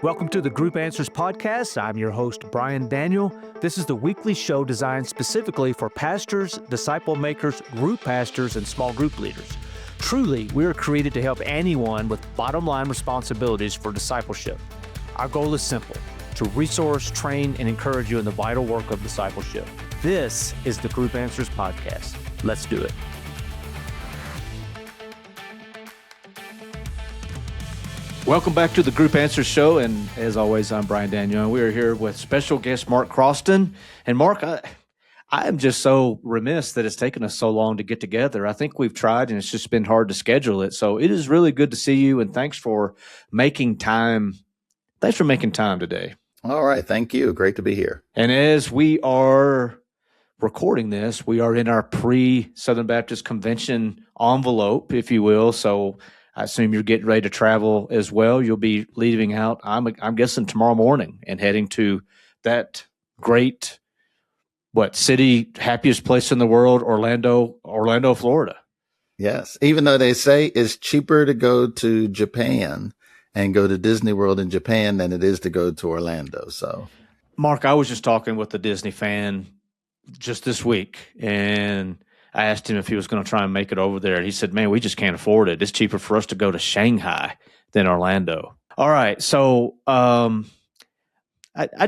Welcome to the Group Answers Podcast. I'm your host, Brian Daniel. This is the weekly show designed specifically for pastors, disciple makers, group pastors, and small group leaders. Truly, we are created to help anyone with bottom line responsibilities for discipleship. Our goal is simple: to resource, train, and encourage you in the vital work of discipleship. This is the Group Answers Podcast. Let's do it. Welcome back to the Group Answers Show, and as always, I'm Brian Daniel, and we are here with special guest Mark Croston. And Mark, I am just so remiss that it's taken us so long to get together. I think we've tried, and it's just been hard to schedule it. So it is really good to see you, and thanks for making time. Thanks for making time today. All right, thank you. Great to be here. And as we are recording this, we are in our pre-Southern Baptist Convention envelope, if you will. So I assume you're getting ready to travel as well. You'll be leaving out, I'm guessing, tomorrow morning and heading to that great, city, happiest place in the world, Orlando, Florida. Yes, even though they say it's cheaper to go to Japan and go to Disney World in Japan than it is to go to Orlando. So, Mark, I was just talking with a Disney fan just this week, and I asked him if he was going to try and make it over there. He said, man, we just can't afford it. It's cheaper for us to go to Shanghai than Orlando. All right. So I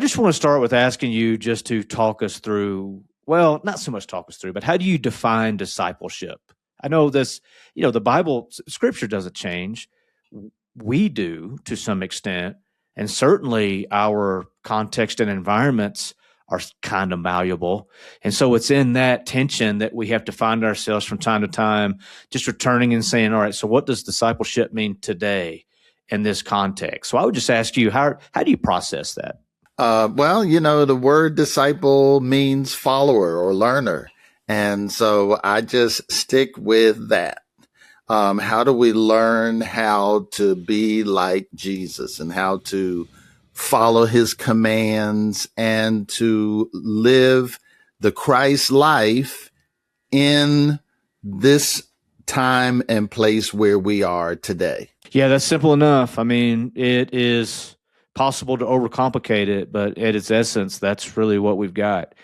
just want to start with asking you just to talk us through, well, not so much talk us through, but how do you define discipleship? I know this, the Bible, Scripture doesn't change. We do to some extent. And certainly our context and environments are kind of malleable. And so it's in that tension that we have to find ourselves from time to time, just returning and saying, all right, so what does discipleship mean today in this context? So I would just ask you, how do you process that? Well, the word disciple means follower or learner. And so I just stick with that. How do we learn how to be like Jesus and how to follow his commands and to live the Christ life in this time and place where we are today? Yeah, that's simple enough. I mean, it is possible to overcomplicate it, but at its essence, that's really what we've got.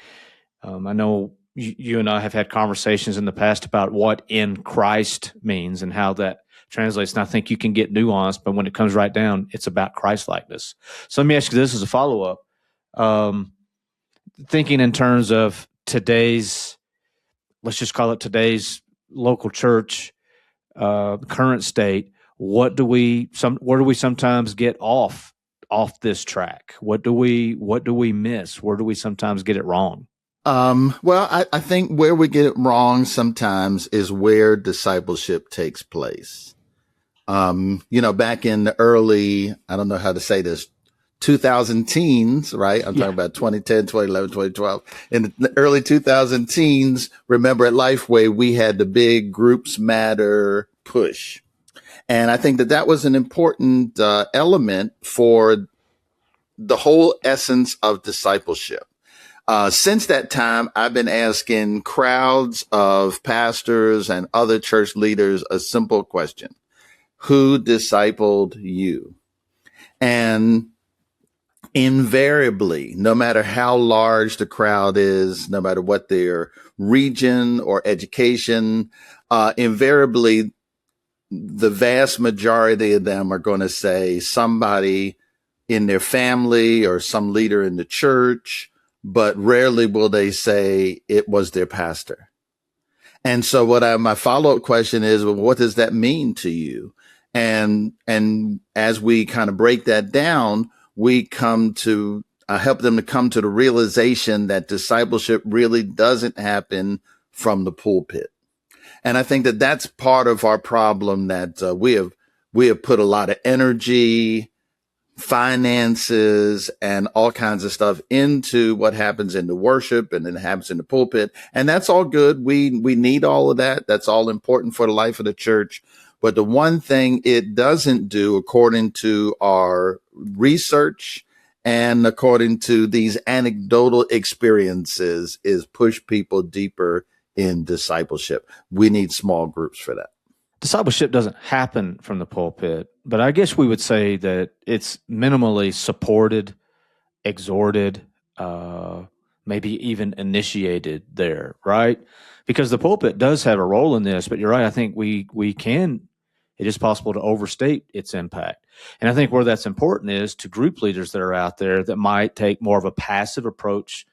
I know you and I have had conversations in the past about what in Christ means and how that translates. And I think you can get nuanced, but when it comes right down, it's about Christ-likeness. So let me ask you this as a follow-up. Thinking in terms of today's, let's just call it today's local church, current state, where do we sometimes get off this track? What do we miss? Where do we sometimes get it wrong? Well, I think where we get it wrong sometimes is where discipleship takes place. Back in the early, I don't know how to say this, 2000 teens, right? I'm talking about 2010, 2011, 2012. In the early 2000 teens, remember at Lifeway, we had the big Groups Matter push. And I think that was an important element for the whole essence of discipleship. Since that time, I've been asking crowds of pastors and other church leaders a simple question: who discipled you? And invariably, no matter how large the crowd is, no matter what their region or education, invariably, the vast majority of them are going to say somebody in their family or some leader in the church, but rarely will they say it was their pastor. And so my follow-up question is, well, what does that mean to you? And as we kind of break that down, we come to help them to come to the realization that discipleship really doesn't happen from the pulpit. And I think that that's part of our problem, that we have put a lot of energy, finances, and all kinds of stuff into what happens in the worship and then happens in the pulpit. And that's all good. We need all of that. That's all important for the life of the church. But the one thing it doesn't do, according to our research and according to these anecdotal experiences, is push people deeper in discipleship. We need small groups for that. discipleship doesn't happen from the pulpit, but I guess we would say that it's minimally supported, exhorted, uh, maybe even initiated there, right? Because the pulpit does have a role in this, but you're right. I think we can. It is possible to overstate its impact, and I think where that's important is to group leaders that are out there that might take more of a passive approach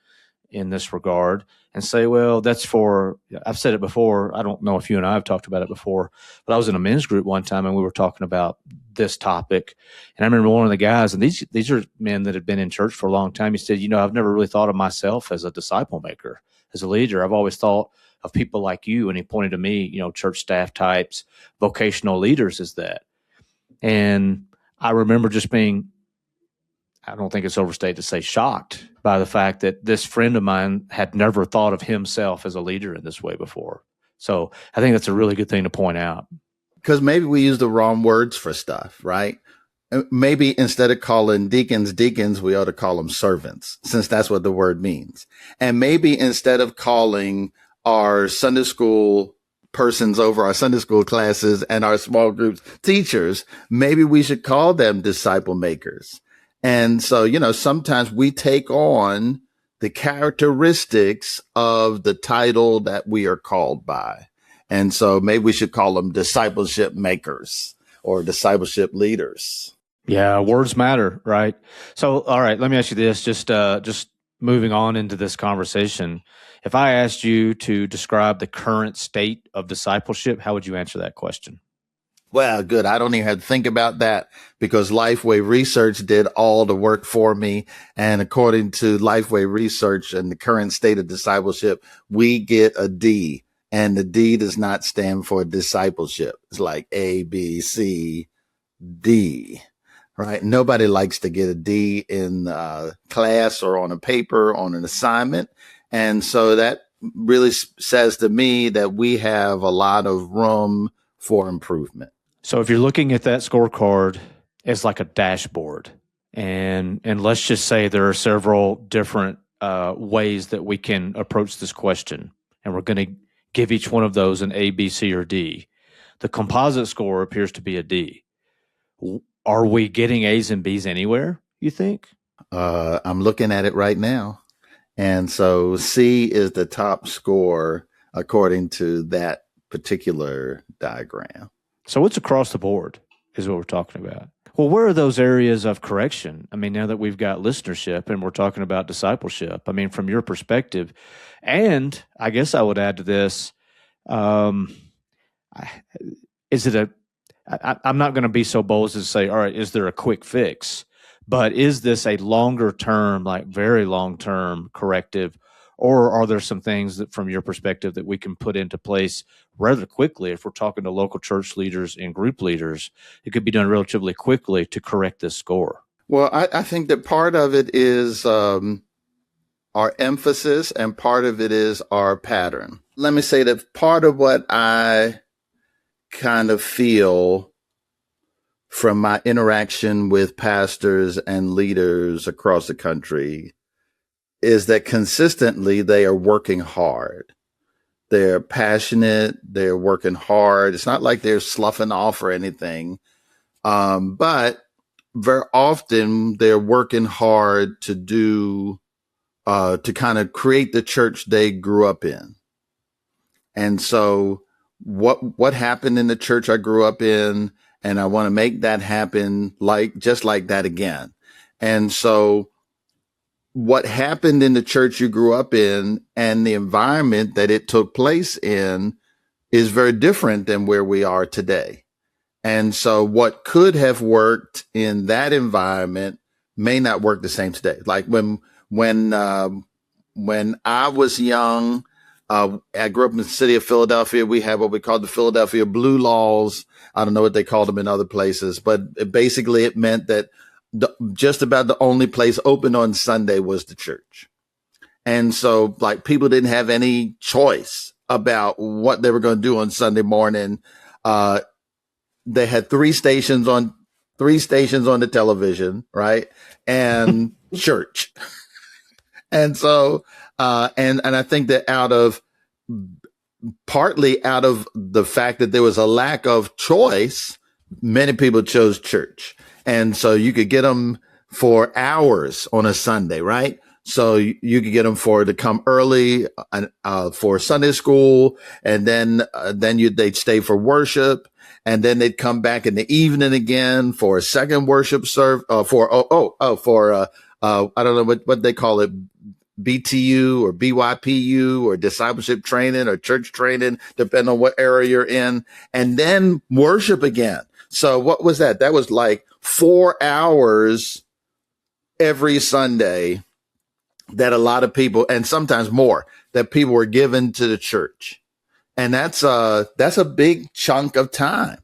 in this regard and say, well, that's for, I've said it before. I don't know if you and I have talked about it before, but I was in a men's group one time and we were talking about this topic. And I remember one of the guys, and these are men that had been in church for a long time. He said, I've never really thought of myself as a disciple maker, as a leader. I've always thought of people like you. And he pointed to me, church staff types, vocational leaders as that. And I remember just being, I don't think it's overstated to say, shocked by the fact that this friend of mine had never thought of himself as a leader in this way before. So I think that's a really good thing to point out. Because maybe we use the wrong words for stuff, right? Maybe instead of calling deacons, we ought to call them servants, since that's what the word means. And maybe instead of calling our Sunday school persons over our Sunday school classes and our small groups teachers, maybe we should call them disciple makers. And so, sometimes we take on the characteristics of the title that we are called by. And so maybe we should call them discipleship makers or discipleship leaders. Yeah, words matter, right? So, all right, let me ask you this, just moving on into this conversation. If I asked you to describe the current state of discipleship, how would you answer that question? Well, good. I don't even have to think about that because Lifeway Research did all the work for me. And according to Lifeway Research and the current state of discipleship, we get a D. And the D does not stand for discipleship. It's like A, B, C, D, right? Nobody likes to get a D in class or on a paper, on an assignment. And so that really says to me that we have a lot of room for improvement. So if you're looking at that scorecard as like a dashboard, and let's just say there are several different ways that we can approach this question, and we're going to give each one of those an A, B, C, or D. The composite score appears to be a D. Are we getting A's and B's anywhere, you think? I'm looking at it right now. And so C is the top score according to that particular diagram. So it's across the board is what we're talking about. Well, where are those areas of correction? I mean, now that we've got listenership and we're talking about discipleship, I mean, from your perspective, and I guess I would add to this, is it I'm not going to be so bold as to say, all right, is there a quick fix? But is this a longer term, like very long term corrective? Or are there some things that, from your perspective, that we can put into place rather quickly? If we're talking to local church leaders and group leaders, it could be done relatively quickly to correct this score. Well, I think that part of it is our emphasis and part of it is our pattern. Let me say that part of what I kind of feel from my interaction with pastors and leaders across the country is that consistently they are working hard. They're passionate. They're working hard. It's not like they're sloughing off or anything. But very often they're working hard to do, to kind of create the church they grew up in. And so what happened in the church I grew up in, and I want to make that happen just like that again. And so what happened in the church you grew up in and the environment that it took place in is very different than where we are today. And so what could have worked in that environment may not work the same today. Like when I was young, I grew up in the city of Philadelphia. We had what we called the Philadelphia Blue Laws. I don't know what they called them in other places, but it meant that just about the only place open on Sunday was the church. And so like people didn't have any choice about what they were going to do on Sunday morning. They had three stations on the television, right? And church. And so, and I think that out of partly out of the fact that there was a lack of choice, many people chose church. And so you could get them for hours on a Sunday, right? So you could get them to come early for Sunday school, and then they'd stay for worship, and then they'd come back in the evening again for a second worship for I don't know what they call it, BTU or BYPU or discipleship training or church training, depending on what area you're in, and then worship again. So what was that? That was like 4 hours every Sunday that a lot of people, and sometimes more, that people were given to the church. And that's a big chunk of time.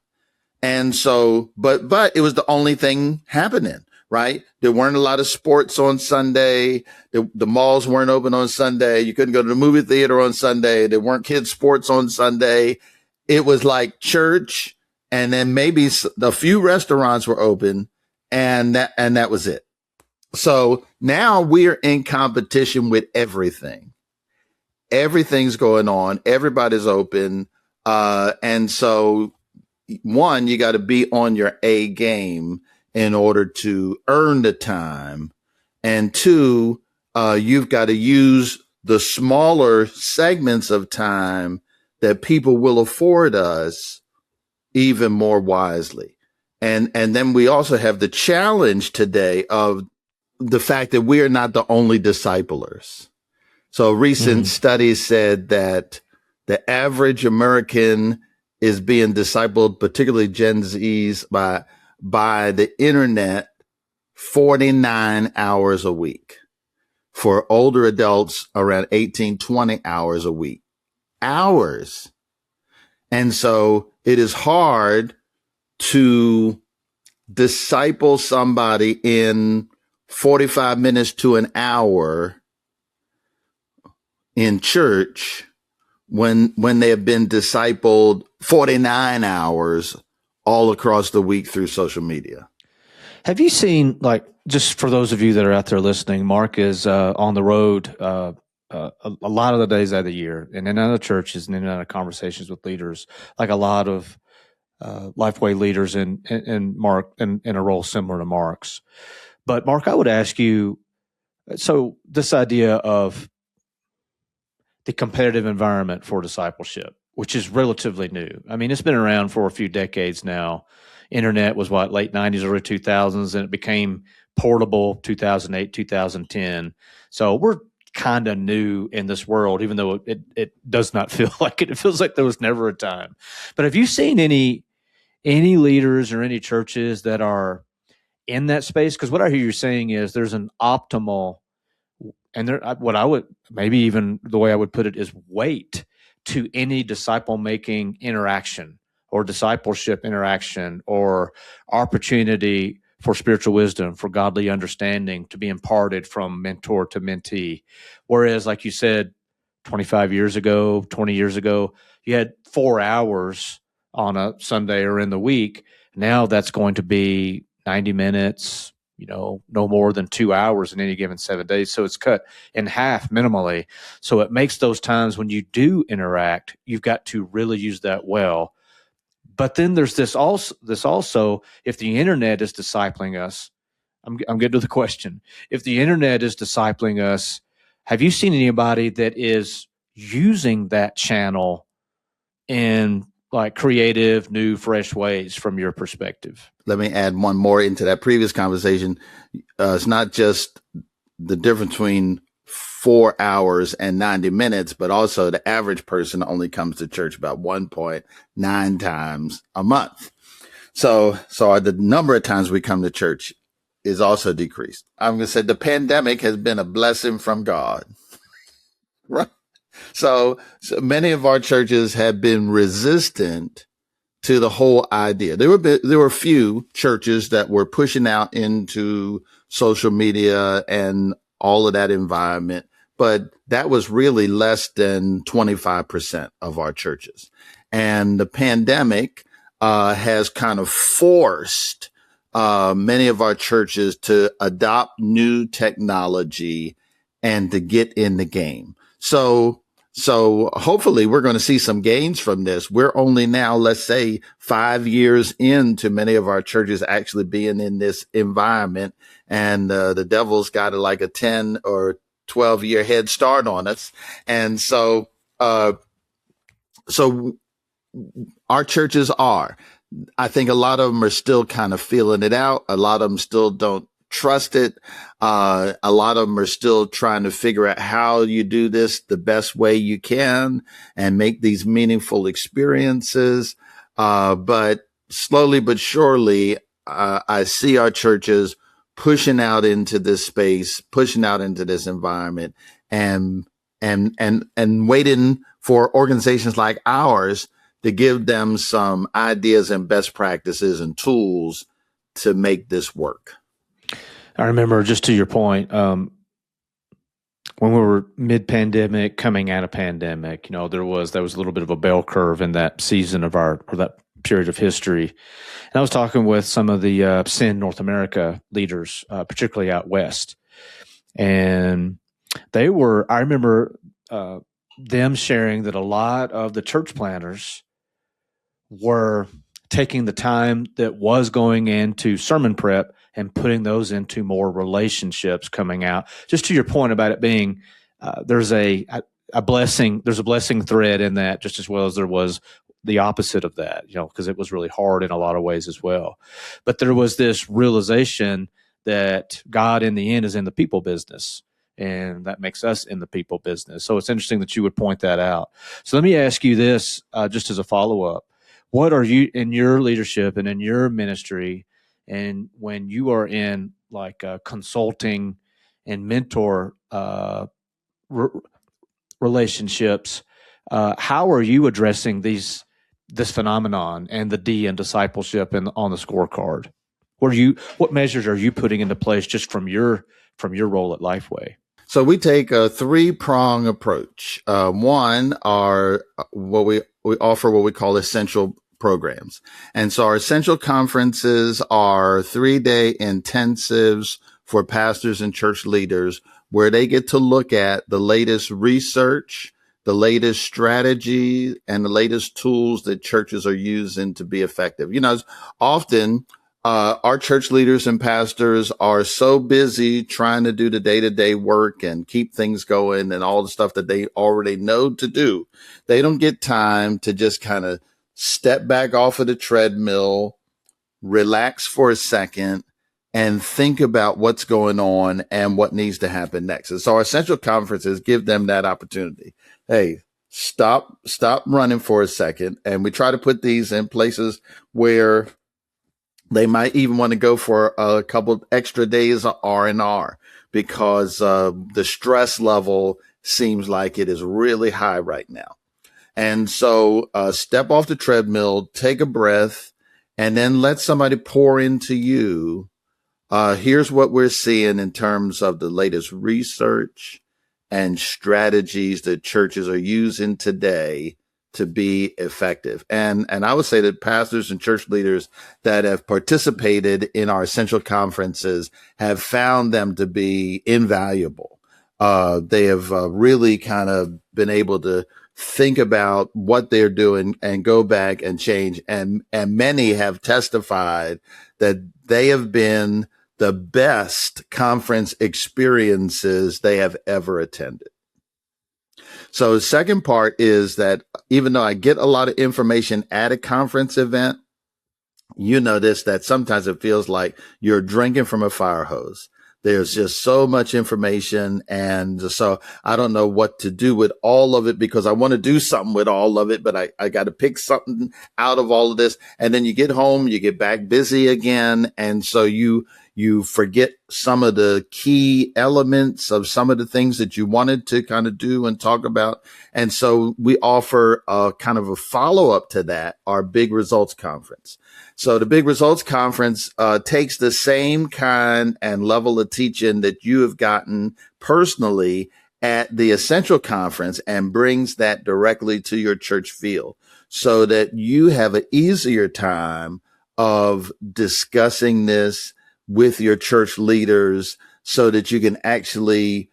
And so, but it was the only thing happening, right? There weren't a lot of sports on Sunday. The malls weren't open on Sunday. You couldn't go to the movie theater on Sunday. There weren't kids' sports on Sunday. It was like church, and then maybe a few restaurants were open, and that was it. So now we're in competition with everything. Everything's going on. Everybody's open. And so one, you got to be on your A game in order to earn the time. And two, you've got to use the smaller segments of time that people will afford us even more wisely. And then we also have the challenge today of the fact that we are not the only disciplers. So recent studies said that the average American is being discipled, particularly Gen Zs, by the internet 49 hours a week. For older adults, around 18, 20 hours a week. Hours. And so it is hard to disciple somebody in 45 minutes to an hour in church when they have been discipled 49 hours all across the week through social media. Have you seen, like, just for those of you that are out there listening, Mark is on the road a lot of the days out of the year, and in other churches and in other conversations with leaders, like a lot of Lifeway leaders in Mark in a role similar to Mark's. But Mark, I would ask you, so this idea of the competitive environment for discipleship, which is relatively new. I mean, it's been around for a few decades now. Internet was late 90s, early 2000s, and it became portable 2008, 2010. So we're kind of new in this world, even though it does not feel like it. It feels like there was never a time. But have you seen any leaders or any churches that are in that space? Because what I hear you saying is there's an optimal, and what I would, maybe even the way I would put it is weight to any disciple-making interaction or discipleship interaction or opportunity for spiritual wisdom, for godly understanding to be imparted from mentor to mentee. Whereas, like you said, 25 years ago, 20 years ago, you had 4 hours on a Sunday or in the week. Now that's going to be 90 minutes, no more than 2 hours in any given 7 days. So it's cut in half minimally. So it makes those times when you do interact, you've got to really use that well. But then there's this also, if the internet is discipling us, I'm getting to the question. If the internet is discipling us, have you seen anybody that is using that channel in like creative, new, fresh ways from your perspective? Let me add one more into that previous conversation. It's not just the difference between 4 hours and 90 minutes, but also the average person only comes to church about 1.9 times a month. So the number of times we come to church is also decreased. I'm going to say the pandemic has been a blessing from God. Right? So many of our churches have been resistant to the whole idea. There were a few churches that were pushing out into social media and all of that environment, but that was really less than 25% of our churches. And the pandemic has kind of forced many of our churches to adopt new technology and to get in the game. So So hopefully we're going to see some gains from this. We're only now, let's say, 5 years into many of our churches actually being in this environment. And the devil's got like a 10 or 12-year head start on us. And so our churches are. I think a lot of them are still kind of feeling it out. A lot of them still don't trust it. A lot of them are still trying to figure out how you do this the best way you can and make these meaningful experiences. But slowly but surely, I see our churches pushing out into this space, pushing out into this environment, and waiting for organizations like ours to give them some ideas and best practices and tools to make this work. I remember, just to your point, when we were mid-pandemic, coming out of pandemic, there was a little bit of a bell curve in that season of that period of history. And I was talking with some of the Sin North America leaders, particularly out west, and I remember them sharing that a lot of the church planners were taking the time that was going into sermon prep and putting those into more relationships coming out. Just to your point about it being, there's a blessing thread in that, just as well as there was the opposite of that, because it was really hard in a lot of ways as well. But there was this realization that God in the end is in the people business, and that makes us in the people business. So it's interesting that you would point that out. So let me ask you this, just as a follow-up. What are you, in your leadership and in your ministry, and when you are in like consulting and mentor relationships, how are you addressing this phenomenon and the D in discipleship and on the scorecard? What measures are you putting into place just from your role at Lifeway? So we take a 3-prong approach. One are we offer what we call essential programs. And so our essential conferences are 3-day intensives for pastors and church leaders where they get to look at the latest research, the latest strategy, and the latest tools that churches are using to be effective. Often our church leaders and pastors are so busy trying to do the day-to-day work and keep things going and all the stuff that they already know to do. They don't get time to just kind of step back off of the treadmill, relax for a second, and think about what's going on and what needs to happen next. And so our essential conferences give them that opportunity. Hey, stop running for a second. And we try to put these in places where they might even want to go for a couple extra days of R&R because the stress level seems like it is really high right now. And so step off the treadmill, take a breath, and then let somebody pour into you. Here's what we're seeing in terms of the latest research and strategies that churches are using today to be effective. And I would say that pastors and church leaders that have participated in our essential conferences have found them to be invaluable. They have really kind of been able to think about what they're doing and go back and change. And many have testified that they have been the best conference experiences they have ever attended. So the second part is that even though I get a lot of information at a conference event, notice that sometimes it feels like you're drinking from a fire hose. There's just so much information. And so I don't know what to do with all of it because I want to do something with all of it, but I got to pick something out of all of this. And then you get home, you get back busy again. And so you forget some of the key elements of some of the things that you wanted to kind of do and talk about. And so we offer a kind of a follow-up to that, our Big Results Conference. So the Big Results Conference takes the same kind and level of teaching that you have gotten personally at the Essential Conference and brings that directly to your church field so that you have an easier time of discussing this with your church leaders so that you can actually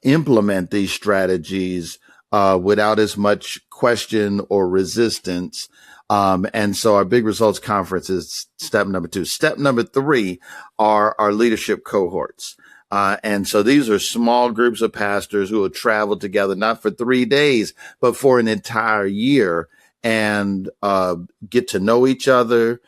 implement these strategies without as much question or resistance. And so our big results conference is step number 2. Step number 3 are our leadership cohorts. And so these are small groups of pastors who will travel together, not for 3 days, but for an entire year and get to know each other.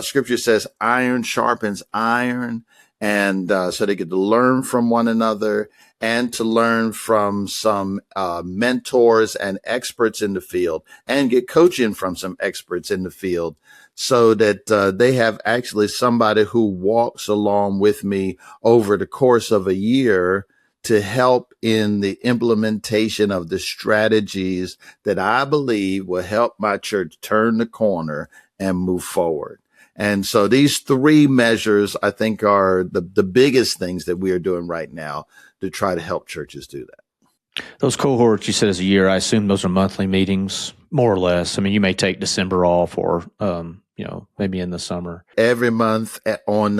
Scripture says iron sharpens iron. And so they get to learn from one another and to learn from some mentors and experts in the field and get coaching from some experts in the field so that they have actually somebody who walks along with me over the course of a year to help in the implementation of the strategies that I believe will help my church turn the corner and move forward. And so these 3 measures, I think, are the biggest things that we are doing right now to try to help churches do that. Those cohorts you said is a year. I assume those are monthly meetings, more or less. I mean, you may take December off or, maybe in the summer. Every month on,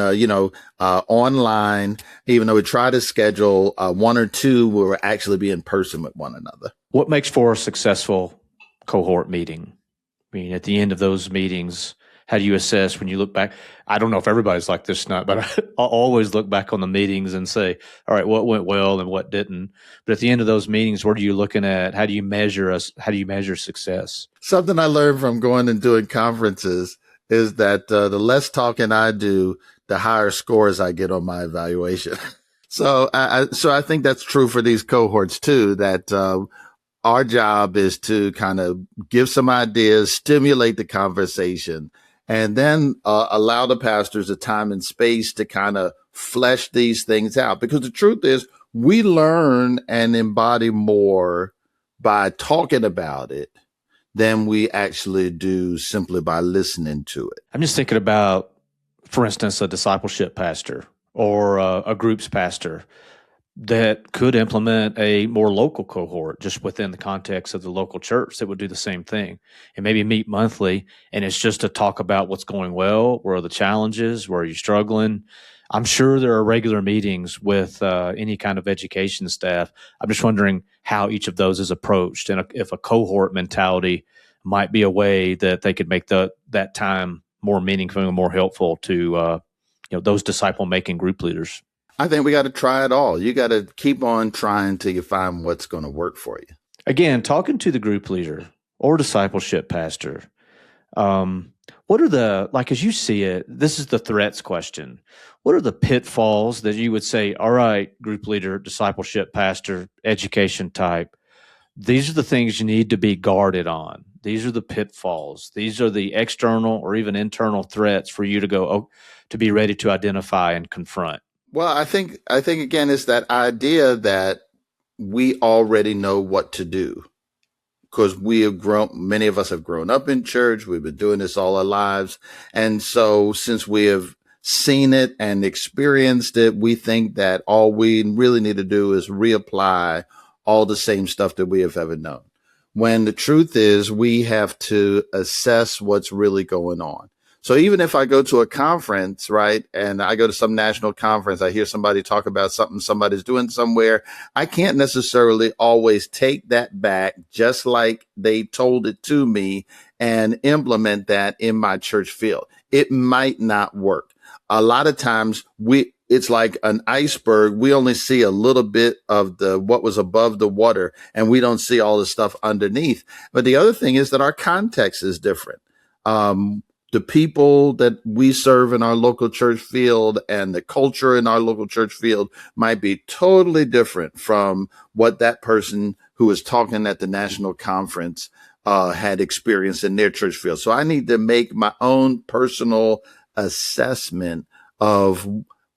online, even though we try to schedule 1 or 2 where we'll actually be in person with one another. What makes for a successful cohort meeting? I mean, at the end of those meetings, how do you assess when you look back? I don't know if everybody's like this or not, but I always look back on the meetings and say, all right, what went well and what didn't? But at the end of those meetings, what are you looking at? How do you measure us? How do you measure success? Something I learned from going and doing conferences is that the less talking I do, the higher scores I get on my evaluation. So I think that's true for these cohorts too, that our job is to kind of give some ideas, stimulate the conversation, and then allow the pastors the time and space to kind of flesh these things out. Because the truth is, we learn and embody more by talking about it than we actually do simply by listening to it. I'm just thinking about, for instance, a discipleship pastor or a groups pastor that could implement a more local cohort just within the context of the local church that would do the same thing and maybe meet monthly. And it's just to talk about what's going well, where are the challenges, where are you struggling. I'm sure there are regular meetings with any kind of education staff. I'm just wondering how each of those is approached and if a cohort mentality might be a way that they could make that time more meaningful and more helpful to those disciple-making group leaders. I think we got to try it all. You got to keep on trying till you find what's going to work for you. Again, talking to the group leader or discipleship pastor, what are as you see it, this is the threats question. What are the pitfalls that you would say, all right, group leader, discipleship pastor, education type, these are the things you need to be guarded on. These are the pitfalls. These are the external or even internal threats for you to be ready to identify and confront. Well, I think again, it's that idea that we already know what to do because many of us have grown up in church. We've been doing this all our lives. And so since we have seen it and experienced it, we think that all we really need to do is reapply all the same stuff that we have ever known. When the truth is we have to assess what's really going on. So even if I go to a conference, right, and I go to some national conference, I hear somebody talk about something somebody's doing somewhere, I can't necessarily always take that back just like they told it to me and implement that in my church field. It might not work. A lot of times it's like an iceberg. We only see a little bit of what was above the water, and we don't see all the stuff underneath. But the other thing is that our context is different. The people that we serve in our local church field and the culture in our local church field might be totally different from what that person who was talking at the national conference had experienced in their church field. So I need to make my own personal assessment of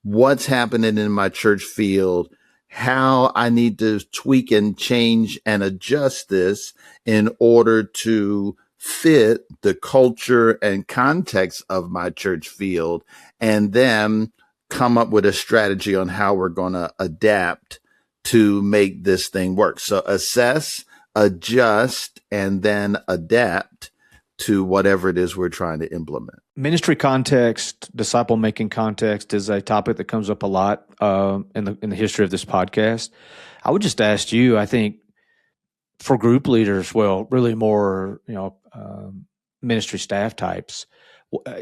what's happening in my church field, how I need to tweak and change and adjust this in order to fit the culture and context of my church field, and then come up with a strategy on how we're going to adapt to make this thing work. So assess, adjust, and then adapt to whatever it is we're trying to implement. Ministry context, disciple-making context is a topic that comes up a lot in the history of this podcast. I would just ask you, I think for group leaders, well, really more, ministry staff types,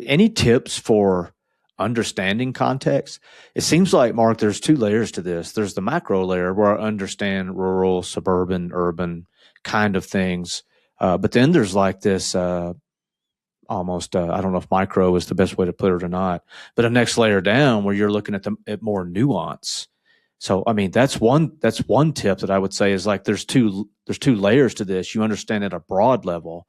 any tips for understanding context? It seems like, Mark, there's two layers to this. There's the macro layer where I understand rural, suburban, urban kind of things. But then there's like this almost, I don't know if micro is the best way to put it or not, but a next layer down where you're looking at more nuance. So, I mean, that's one tip that I would say is like there's two layers to this. You understand at a broad level,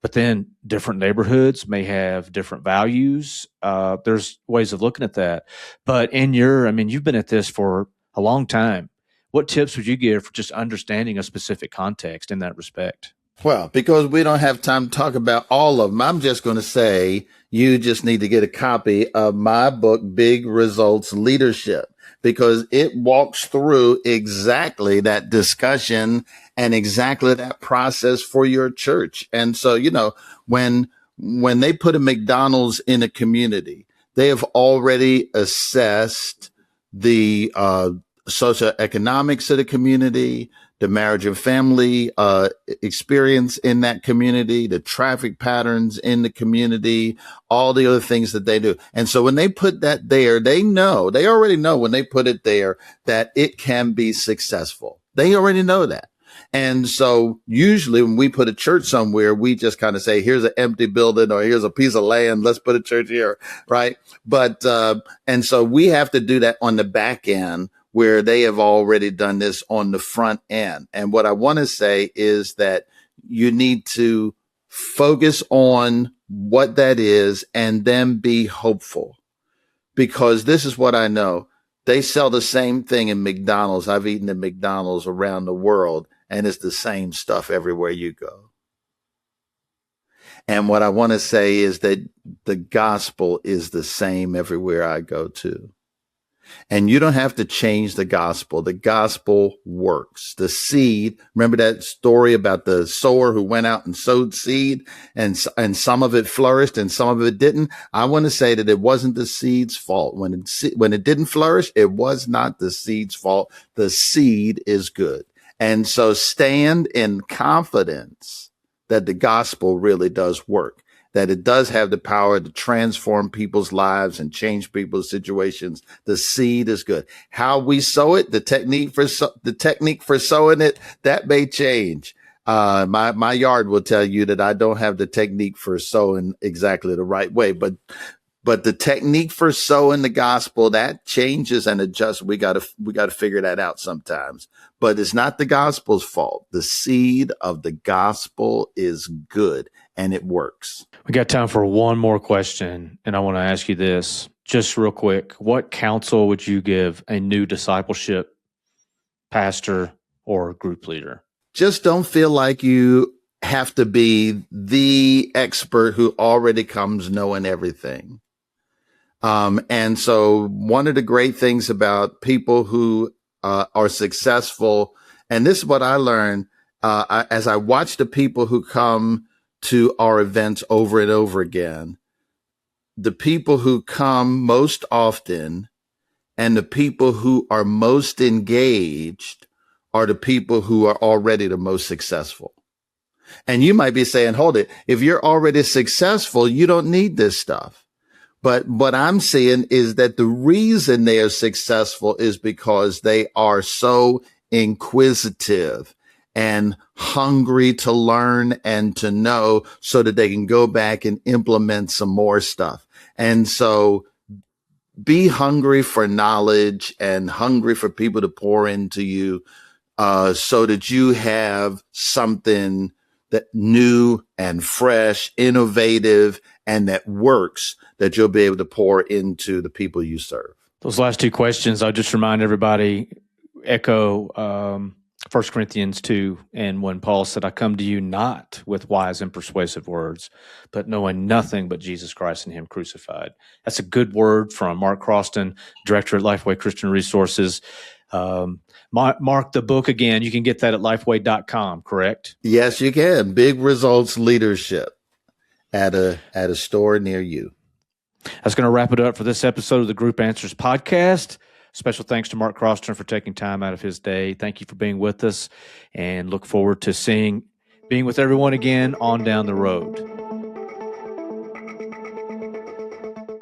but then different neighborhoods may have different values. There's ways of looking at that. But you've been at this for a long time. What tips would you give for just understanding a specific context in that respect? Well, because we don't have time to talk about all of them, I'm just going to say you just need to get a copy of my book, Big Results Leadership, because it walks through exactly that discussion and exactly that process for your church. And so, when they put a McDonald's in a community, they have already assessed the socioeconomics of the community, the marriage and family experience in that community, the traffic patterns in the community, all the other things that they do. And so when they put that there, they already know when they put it there that it can be successful. They already know that. And so usually when we put a church somewhere, we just kind of say, here's an empty building or here's a piece of land. Let's put a church here. Right. But, and so we have to do that on the back end, where they have already done this on the front end. And what I want to say is that you need to focus on what that is and then be hopeful, because this is what I know. They sell the same thing in McDonald's. I've eaten at McDonald's around the world, and it's the same stuff everywhere you go. And what I want to say is that the gospel is the same everywhere I go to. And you don't have to change the gospel. The gospel works. The seed, remember that story about the sower who went out and sowed seed and some of it flourished and some of it didn't? I want to say that it wasn't the seed's fault. When it didn't flourish, it was not the seed's fault. The seed is good. And so stand in confidence that the gospel really does work, that it does have the power to transform people's lives and change people's situations. The seed is good. How we sow it, the technique for sowing it, that may change. My yard will tell you that I don't have the technique for sowing exactly the right way, but the technique for sowing the gospel, that changes and adjusts. We got to figure that out sometimes, but it's not the gospel's fault. The seed of the gospel is good and it works. We got time for one more question, and I want to ask you this just real quick. What counsel would you give a new discipleship pastor or group leader? Just don't feel like you have to be the expert who already comes knowing everything. And so one of the great things about people who are successful, and this is what I learned as I watch the people who come to our events over and over again, the people who come most often and the people who are most engaged are the people who are already the most successful. And you might be saying, hold it, if you're already successful, you don't need this stuff. But what I'm seeing is that the reason they are successful is because they are so inquisitive and hungry to learn and to know so that they can go back and implement some more stuff. And so be hungry for knowledge and hungry for people to pour into you, so that you have something that new and fresh, innovative, and that works, that you'll be able to pour into the people you serve. Those last two questions, I'll just remind everybody, echo 1 Corinthians 2, and when Paul said, I come to you not with wise and persuasive words, but knowing nothing but Jesus Christ and him crucified. That's a good word from Mark Croston, director at Lifeway Christian Resources. Mark, the book again, you can get that at lifeway.com, correct? Yes, you can. Big Results Leadership at a store near you. That's going to wrap it up for this episode of the Group Answers podcast. Special thanks to Mark Croston for taking time out of his day. Thank you for being with us, and look forward to being with everyone again on down the road.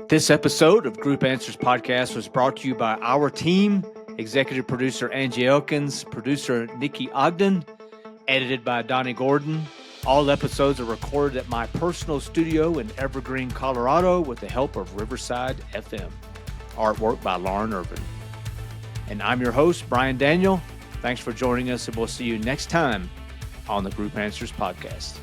This episode of Group Answers Podcast was brought to you by our team, executive producer Angie Elkins, producer Nikki Ogden, edited by Donnie Gordon. All episodes are recorded at my personal studio in Evergreen, Colorado with the help of Riverside FM. Artwork by Lauren Irvin. And I'm your host, Brian Daniel. Thanks for joining us, and we'll see you next time on the Group Answers Podcast.